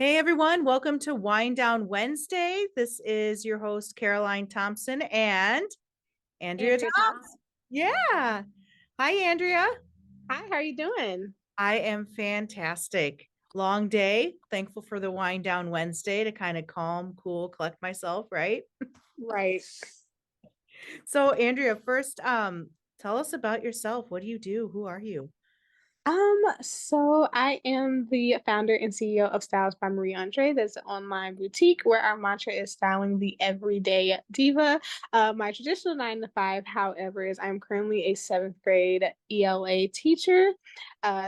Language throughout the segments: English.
Hey everyone, welcome to Wind Down Wednesday. This is your host, Caroline Thompson and Andrea Andrea Thomas. Thompson. Yeah. Hi, Andrea. Hi, how are you doing? I am fantastic. Long day. Thankful for the Wind Down Wednesday to kind of calm, cool, collect myself, right? Right. So, Andrea, first, tell us about yourself. What do you do? Who are you? So I am the founder and CEO of Styles by Marie Andre. That's an online boutique where our mantra is styling the everyday diva. My traditional 9 to 5, however, is I'm currently a seventh grade ELA teacher.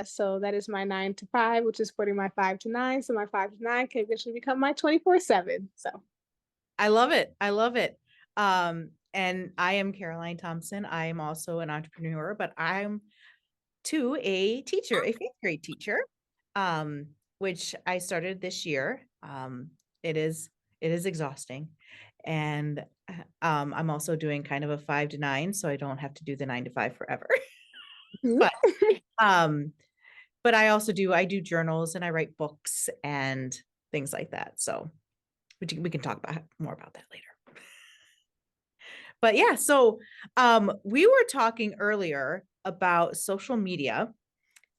So that is my 9 to 5, which is supporting my 5 to 9. So my 5 to 9 can eventually become my 24/7. So I love it. I love it. And I am Caroline Thompson. I am also an entrepreneur, but I'm to a teacher, a fifth grade teacher, which I started this year. It is exhausting, and I'm also doing kind of a 5 to 9, so I don't have to do the 9 to 5 forever. Mhm. but um, but I do journals and I write books and things like that. So we can talk about more about that later. But yeah, so we were talking earlier about social media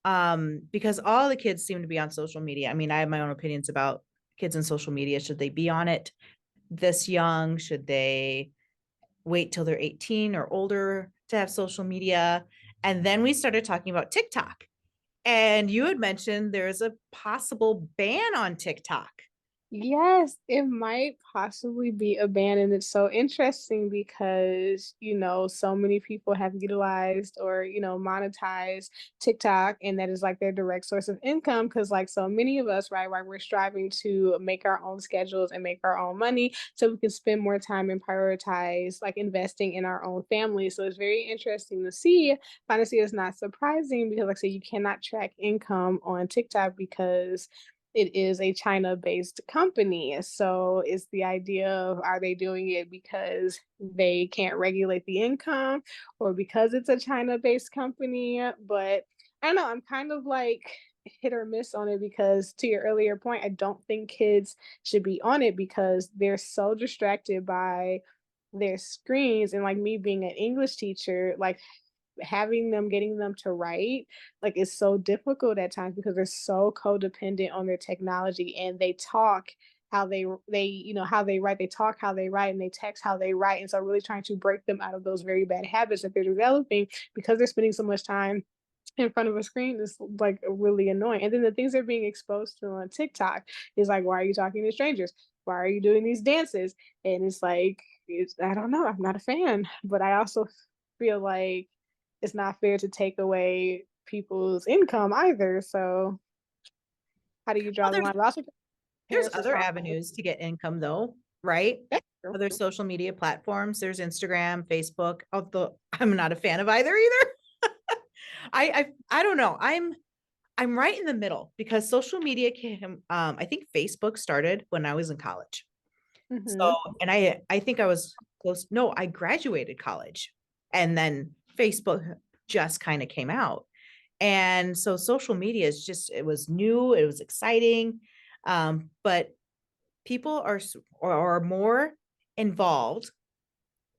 because all the kids seem to be on social media. I mean, I have my own opinions about kids and social media. Should they be on it this young? Should they wait till they're 18 or older to have social media? And then we started talking about TikTok. And you had mentioned there's a possible ban on TikTok. Yes, it might possibly be a ban, and it's so interesting because, so many people have utilized or, monetized TikTok, and that is like their direct source of income. Because, like, so many of us, right, while we're striving to make our own schedules and make our own money so we can spend more time and prioritize like investing in our own family. So it's very interesting to see. Honestly, it's not surprising because, like I said, you cannot track income on TikTok because it is a China-based company. So it's the idea of, are they doing it because they can't regulate the income or because it's a China-based company? But I don't know, I'm kind of like hit or miss on it because, to your earlier point, I don't think kids should be on it because they're so distracted by their screens. And like me being an English teacher, like getting them to write, like, is so difficult at times because they're so codependent on their technology, and they talk how how they write, they talk how they write, and they text how they write. And so really trying to break them out of those very bad habits that they're developing because they're spending so much time in front of a screen is like really annoying. And then the things they're being exposed to on TikTok is like, why are you talking to strangers? Why are you doing these dances? And it's like, I don't know, I'm not a fan, but I also feel like it's not fair to take away people's income either. So how do you Well, draw the there's line? But also there's parents other responsible. avenues to get income though, right? That's true. Other social media platforms. There's Instagram, Facebook, although I'm not a fan of either either. I don't know. I'm right in the middle because social media came I think Facebook started when I was in college. So, Hmm. and I think I was close. No, I graduated college and then Facebook just kind of came out. And so social media is just, it was new, it was exciting. But people are more involved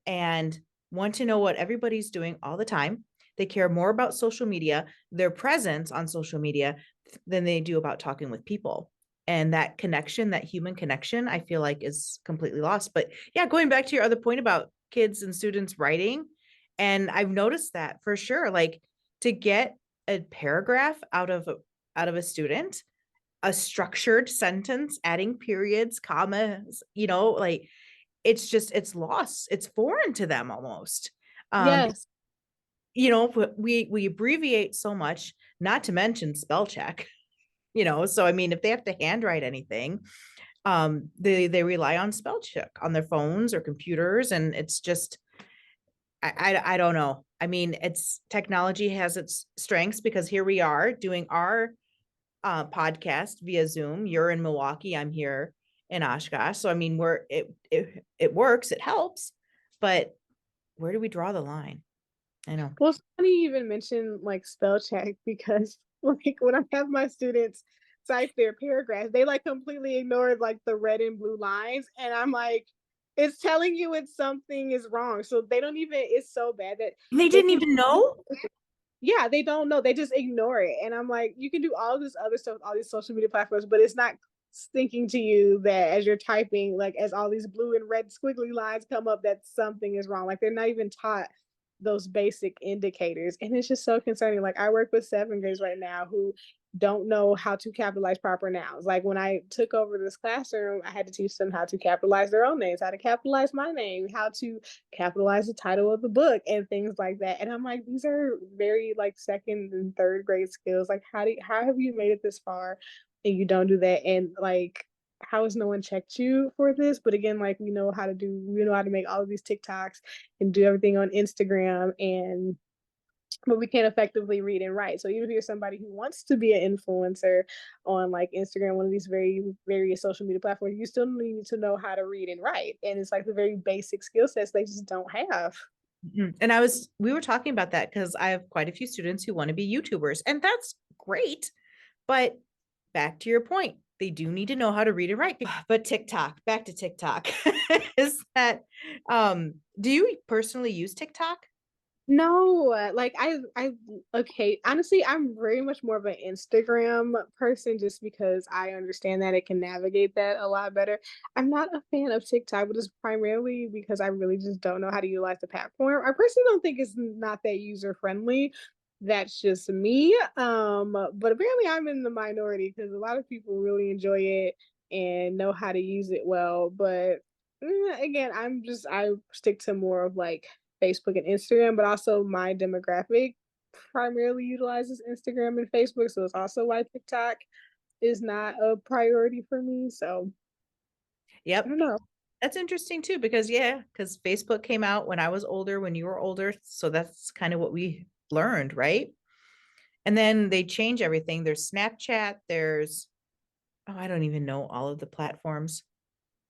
and want to know what everybody's doing all the time. They care more about social media, their presence on social media, than they do about talking with people. And that connection, that human connection, I feel like is completely lost. But yeah, going back to your other point about kids and students writing, and I've noticed that for sure. Like to get a paragraph out of a student, a structured sentence, adding periods, commas, like it's lost. It's foreign to them almost. Um, Yes. we abbreviate so much, not to mention spell check, so I mean, if they have to handwrite anything, they rely on spell check on their phones or computers, and it's just I don't know. I mean, it's technology has its strengths because here we are doing our podcast via Zoom. You're in Milwaukee, I'm here in Oshkosh. So I mean, it works, it helps, but where do we draw the line? I know. Well, it's funny you even mention like spell check because like when I have my students type their paragraphs. They like completely ignored like the red and blue lines. And I'm like, it's telling you it's something is wrong. So they don't even, it's so bad that They they didn't can, even know? yeah, they don't know. They just ignore it. And I'm like, you can do all this other stuff, all these social media platforms, but it's not thinking to you that as you're typing, like as all these blue and red squiggly lines come up, that something is wrong. Like they're not even taught those basic indicators. And it's just so concerning. Like I work with seventh graders right now who don't know how to capitalize proper nouns. Like when I took over this classroom, I had to teach them how to capitalize their own names, how to capitalize my name, how to capitalize the title of the book and things like that. And I'm like, these are very like second and third grade skills. Like how have you made it this far and you don't do that? And like how has no one checked you for this? But again, like we know how to make all of these TikToks and do everything on Instagram and but we can't effectively read and write. So even if you're somebody who wants to be an influencer on like Instagram, one of these very various social media platforms, you still need to know how to read and write. And it's like the very basic skill sets they just don't have. And we were talking about that because I have quite a few students who want to be YouTubers, and that's great. But back to your point, they do need to know how to read and write. But TikTok, back to TikTok, is that, do you personally use TikTok? No, like okay, honestly, I'm very much more of an Instagram person just because I understand that it can navigate that a lot better. I'm not a fan of TikTok, but it's primarily because I really just don't know how to utilize the platform. I personally don't think it's not that user friendly. That's just me. But apparently I'm in the minority because a lot of people really enjoy it and know how to use it well. But again, I stick to more of like Facebook and Instagram, but also my demographic primarily utilizes Instagram and Facebook. So it's also why TikTok is not a priority for me. So I Yep. don't know. That's interesting too, because Facebook came out when I was older, when you were older. So that's kind of what we learned, right? And then they change everything. There's Snapchat, I don't even know all of the platforms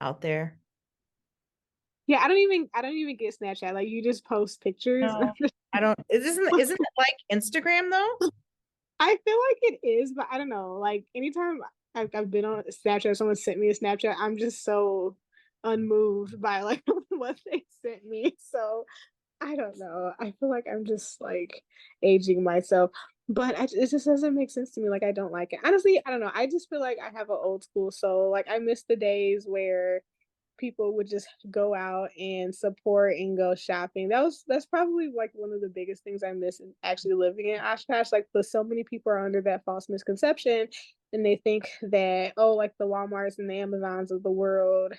out there. Yeah, I don't even get Snapchat. Like you just post pictures. No, I don't. Isn't it like Instagram though? I feel like it is, but I don't know. Like anytime I've been on Snapchat, someone sent me a Snapchat, I'm just so unmoved by like what they sent me. So I don't know. I feel like I'm just like aging myself, but it just doesn't make sense to me. Like I don't like it. Honestly, I don't know. I just feel like I have an old school soul. Like I miss the days where people would just go out and support and go shopping. That's probably like one of the biggest things I miss in actually living in Oshkosh. Like, but so many people are under that false misconception, and they think that oh, like the WalMarts and the Amazons of the world,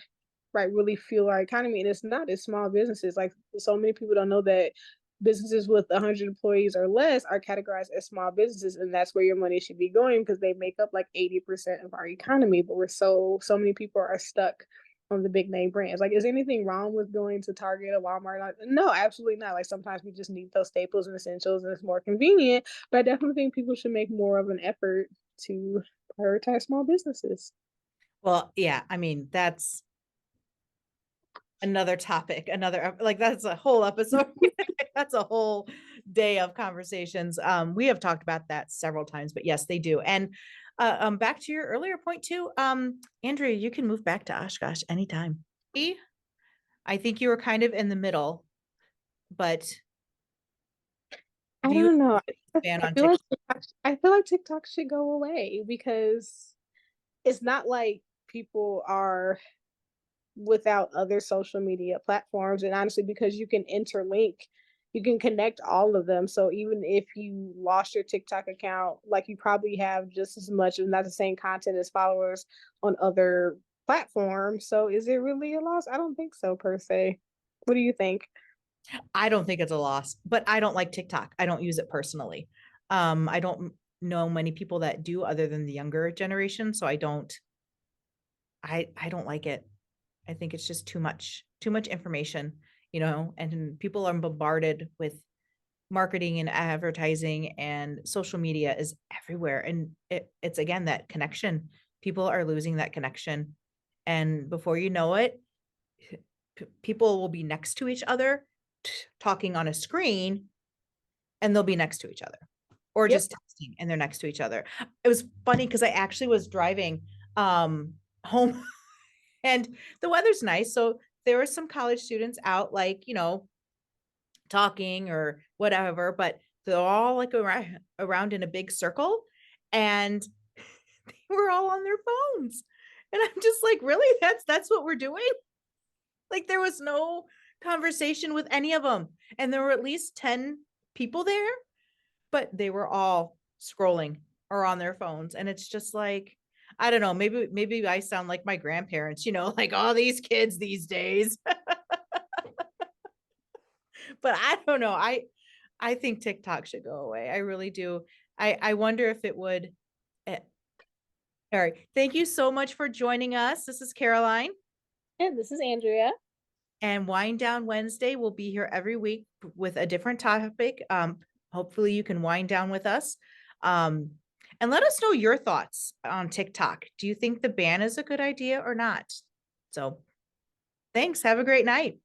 right, really fuel our economy, and it's not. It's small businesses. Like so many people don't know that businesses with 100 employees or less are categorized as small businesses, and that's where your money should be going because they make up like 80% of our economy. But we're so many people are stuck on the big name brands. Like, is anything wrong with going to Target or Walmart? Like, no, absolutely not. Like, sometimes we just need those staples and essentials, and it's more convenient. But I definitely think people should make more of an effort to prioritize small businesses. Well, yeah, I mean, that's another topic, like that's a whole episode. That's a whole day of conversations. We have talked about that several times, but yes, they do. And back to your earlier point too, Andrea, you can move back to Oshkosh anytime. I think you were kind of in the middle, but I do you don't know. expand on TikTok? I feel like TikTok should go away because it's not like people are without other social media platforms. And honestly, because you can interlink, you can connect all of them. So even if you lost your TikTok account, like you probably have just as much, if not the same content as followers on other platforms. So is it really a loss? I don't think so per se. What do you think? I don't think it's a loss, but I don't like TikTok. I don't use it personally. I don't know many people that do other than the younger generation, so I don't like it. I think it's just too much information, and people are bombarded with marketing and advertising, and social media is everywhere. And it's again that connection. People are losing that connection. And before you know it, people will be next to each other talking on a screen, and they'll be next to each other. or Yep. just texting and they're next to each other. It was funny because I actually was driving home and the weather's nice. So there were some college students out, like, talking or whatever, but they're all like around in a big circle and they were all on their phones. And I'm just like, really? That's what we're doing? Like there was no conversation with any of them. And there were at least 10 people there, but they were all scrolling or on their phones. And it's just like, I don't know, maybe I sound like my grandparents, like all these kids these days. But I don't know. I think TikTok should go away. I really do. I wonder if it would. eh, All right. Thank you so much for joining us. This is Caroline. And this is Andrea. And Wind Down Wednesday will be here every week with a different topic. Hopefully you can wind down with us. And let us know your thoughts on TikTok. Do you think the ban is a good idea or not? So thanks. Have a great night.